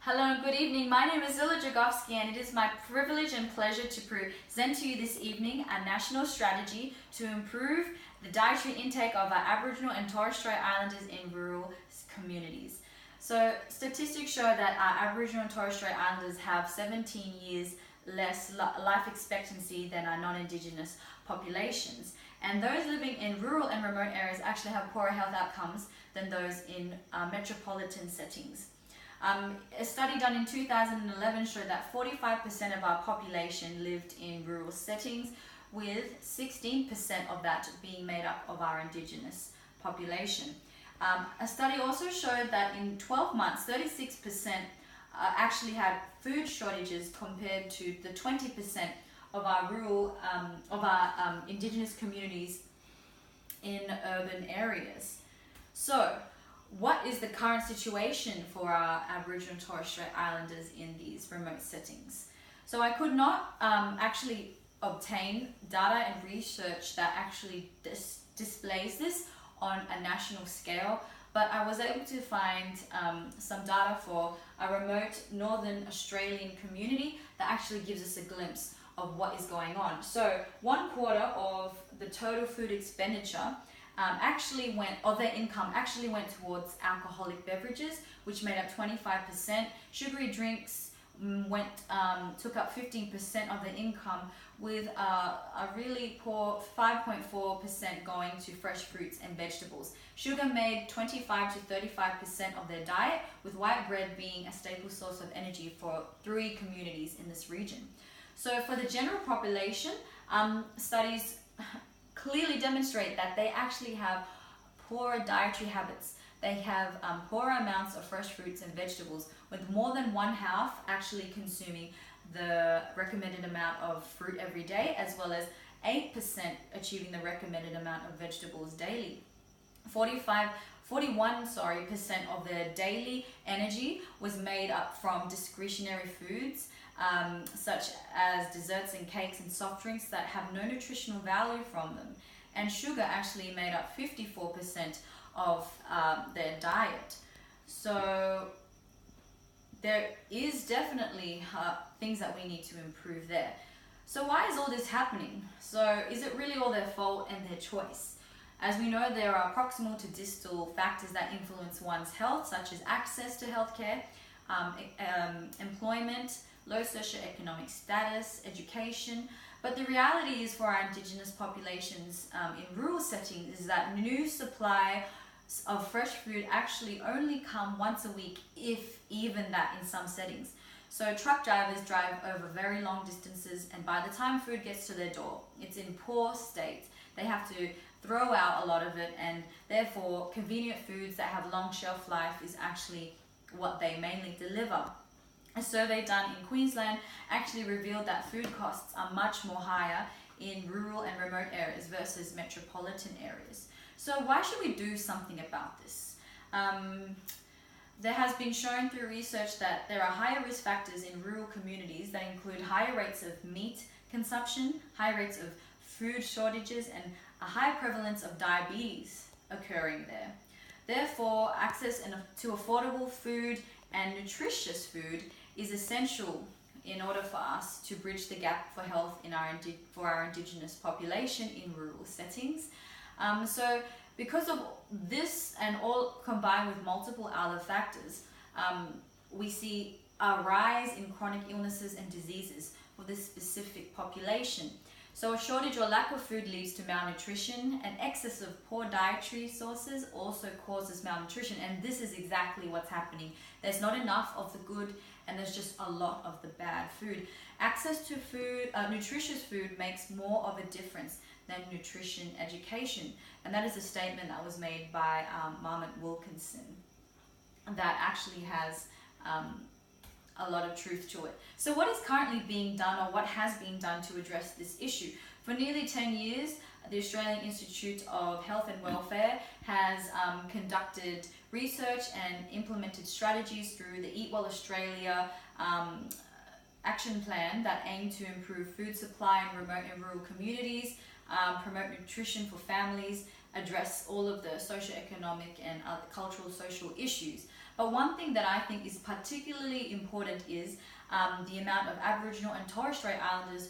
Hello and good evening. My name is Zilla Jagovsky and it is my privilege and pleasure to present to you this evening a national strategy to improve the dietary intake of our Aboriginal and Torres Strait Islanders in rural communities. So statistics show that our Aboriginal and Torres Strait Islanders have 17 years less life expectancy than our non-Indigenous populations. And those living in rural and remote areas actually have poorer health outcomes than those in metropolitan settings. A study done in 2011 showed that 45% of our population lived in rural settings, with 16% of that being made up of our Indigenous population. A study also showed that in 12 months, 36% actually had food shortages compared to the 20% of our rural, Indigenous communities in urban areas. So, what is the current situation for our Aboriginal and Torres Strait Islanders in these remote settings? So I could not actually obtain data and research that actually displays this on a national scale, but I was able to find some data for a remote northern Australian community that actually gives us a glimpse of what is going on. So 1/4 of the total food expenditure their income actually went towards alcoholic beverages, which made up 25%. Sugary drinks took up 15% of the income, with a really poor 5.4% going to fresh fruits and vegetables. Sugar made 25 to 35% of their diet, with white bread being a staple source of energy for 3 communities in this region. So for the general population, studies clearly demonstrate that they actually have poorer dietary habits. They have poorer amounts of fresh fruits and vegetables, with more than 1/2 actually consuming the recommended amount of fruit every day, as well as 8% achieving the recommended amount of vegetables daily. 41% of their daily energy was made up from discretionary foods, such as desserts and cakes and soft drinks that have no nutritional value from them. And sugar actually made up 54% of their diet. So there is definitely things that we need to improve there. So why is all this happening? So is it really all their fault and their choice? As we know, there are proximal to distal factors that influence one's health, such as access to healthcare, employment, low socioeconomic status, education. But the reality is, for our Indigenous populations in rural settings, is that new supply of fresh food actually only come once a week, if even that in some settings. So truck drivers drive over very long distances, and by the time food gets to their door, it's in poor state. They have to throw out a lot of it, and therefore convenient foods that have long shelf life is actually what they mainly deliver. A survey done in Queensland actually revealed that food costs are much more higher in rural and remote areas versus metropolitan areas. So why should we do something about this? There has been shown through research that there are higher risk factors in rural communities that include higher rates of meat consumption, high rates of food shortages, and a high prevalence of diabetes occurring there. Therefore, access to affordable food and nutritious food is essential in order for us to bridge the gap for health for our Indigenous population in rural settings. So because of this, and all combined with multiple other factors, we see a rise in chronic illnesses and diseases for this specific population. So a shortage or lack of food leads to malnutrition, and excess of poor dietary sources also causes malnutrition, and this is exactly what's happening. There's not enough of the good, and there's just a lot of the bad food. Access to food, nutritious food, makes more of a difference than nutrition education, and that is a statement that was made by Marmot Wilkinson that actually has a lot of truth to it. So what is currently being done, or what has been done to address this issue? For nearly 10 years, the Australian Institute of Health and Welfare has conducted research and implemented strategies through the Eat Well Australia action plan that aim to improve food supply in remote and rural communities, promote nutrition for families, address all of the socioeconomic and cultural social issues. But one thing that I think is particularly important is the amount of Aboriginal and Torres Strait Islanders.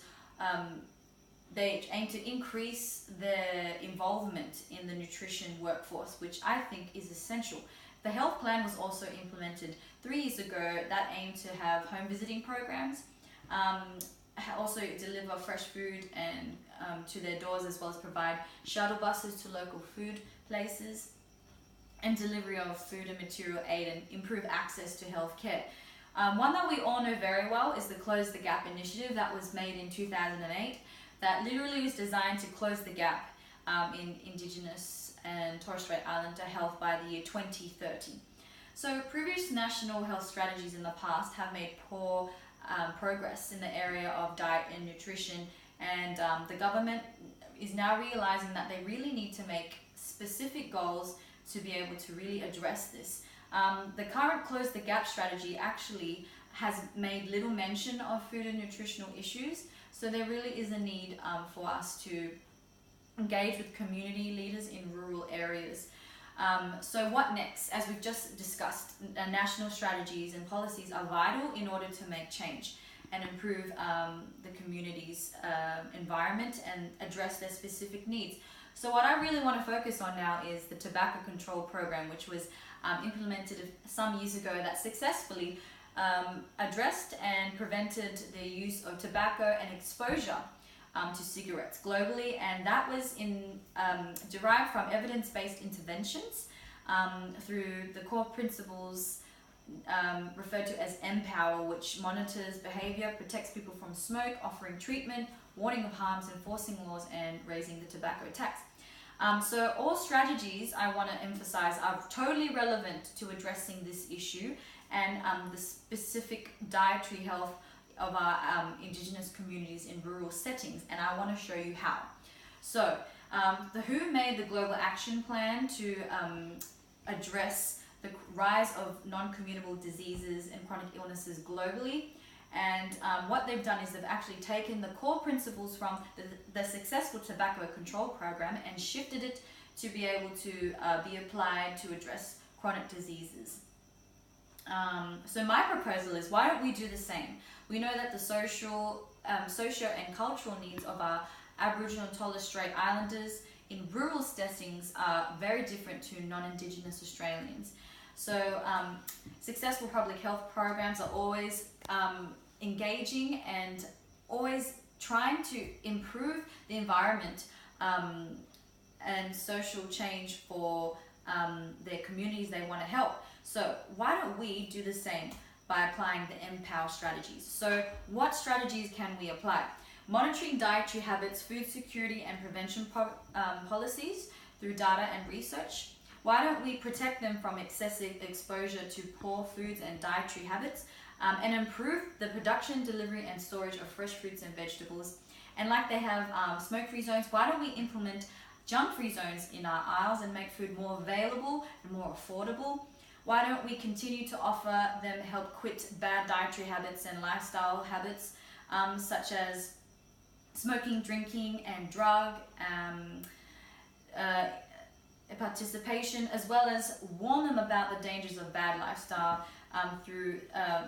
They aim to increase their involvement in the nutrition workforce, which I think is essential. The health plan was also implemented 3 years ago that aimed to have home visiting programs, also deliver fresh food and to their doors, as well as provide shuttle buses to local food places and delivery of food and material aid and improve access to healthcare. One that we all know very well is the Close the Gap initiative that was made in 2008, that literally was designed to close the gap in indigenous and Torres Strait Islander health by the year 2030. So previous national health strategies in the past have made poor progress in the area of diet and nutrition, and the government is now realizing that they really need to make specific goals to be able to really address this. The current Close the Gap strategy actually has made little mention of food and nutritional issues, so there really is a need for us to engage with community leaders in rural areas. So what next? As we've just discussed, national strategies and policies are vital in order to make change and improve the community's environment and address their specific needs. So what I really want to focus on now is the tobacco control program, which was implemented some years ago, that successfully addressed and prevented the use of tobacco and exposure to cigarettes globally, and that was derived from evidence-based interventions through the core principles referred to as Empower, which monitors behavior, protects people from smoke, offering treatment, warning of harms, enforcing laws, and raising the tobacco tax. So all strategies, I want to emphasize, are totally relevant to addressing this issue and the specific dietary health of our indigenous communities in rural settings, and I want to show you how. So the WHO made the Global Action Plan to address the rise of non-communicable diseases and chronic illnesses globally, and what they've done is they've actually taken the core principles from the successful tobacco control program and shifted it to be able to be applied to address chronic diseases. So my proposal is, why don't we do the same? We know that the socio and cultural needs of our Aboriginal and Torres Strait Islanders in rural settings are very different to non-Indigenous Australians. So successful public health programs are always engaging and always trying to improve the environment and social change for their communities they want to help. So why don't we do the same by applying the Empower strategies? So what strategies can we apply? Monitoring dietary habits, food security and prevention policies through data and research. Why don't we protect them from excessive exposure to poor foods and dietary habits, and improve the production, delivery and storage of fresh fruits and vegetables? And like they have smoke-free zones, why don't we implement junk-free zones in our aisles and make food more available and more affordable? Why don't we continue to offer them help quit bad dietary habits and lifestyle habits, such as smoking, drinking and drug participation, as well as warn them about the dangers of bad lifestyle through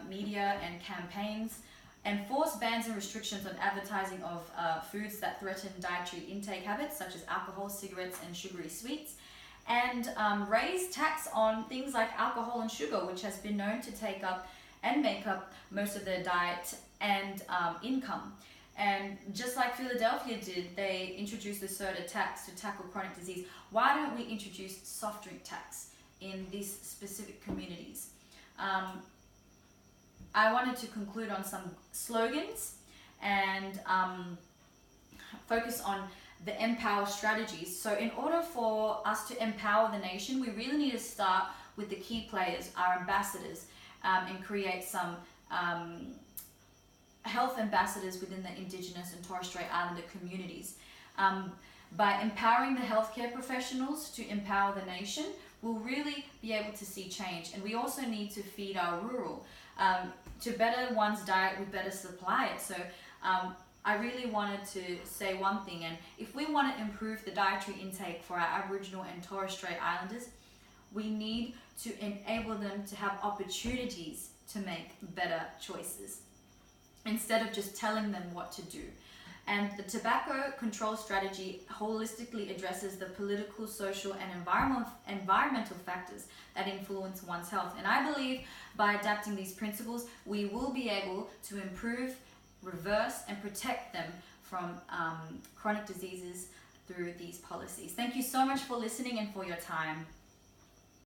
media and campaigns, enforce bans and restrictions on advertising of foods that threaten dietary intake habits such as alcohol, cigarettes and sugary sweets, and raise tax on things like alcohol and sugar, which has been known to take up and make up most of their diet and income. And just like Philadelphia did, they introduced the soda tax to tackle chronic disease. Why don't we introduce soft drink tax in these specific communities? I wanted to conclude on some slogans and focus on the Empower strategies. So in order for us to empower the nation, we really need to start with the key players, our ambassadors, and create some health ambassadors within the Indigenous and Torres Strait Islander communities. By empowering the healthcare professionals to empower the nation, we'll really be able to see change. And we also need to feed our rural. To better one's diet, we better supply it. So I really wanted to say one thing, and if we want to improve the dietary intake for our Aboriginal and Torres Strait Islanders, we need to enable them to have opportunities to make better choices instead of just telling them what to do. And the tobacco control strategy holistically addresses the political, social, and environmental factors that influence one's health. And I believe by adapting these principles, we will be able to improve, reverse, and protect them from chronic diseases through these policies. Thank you so much for listening and for your time.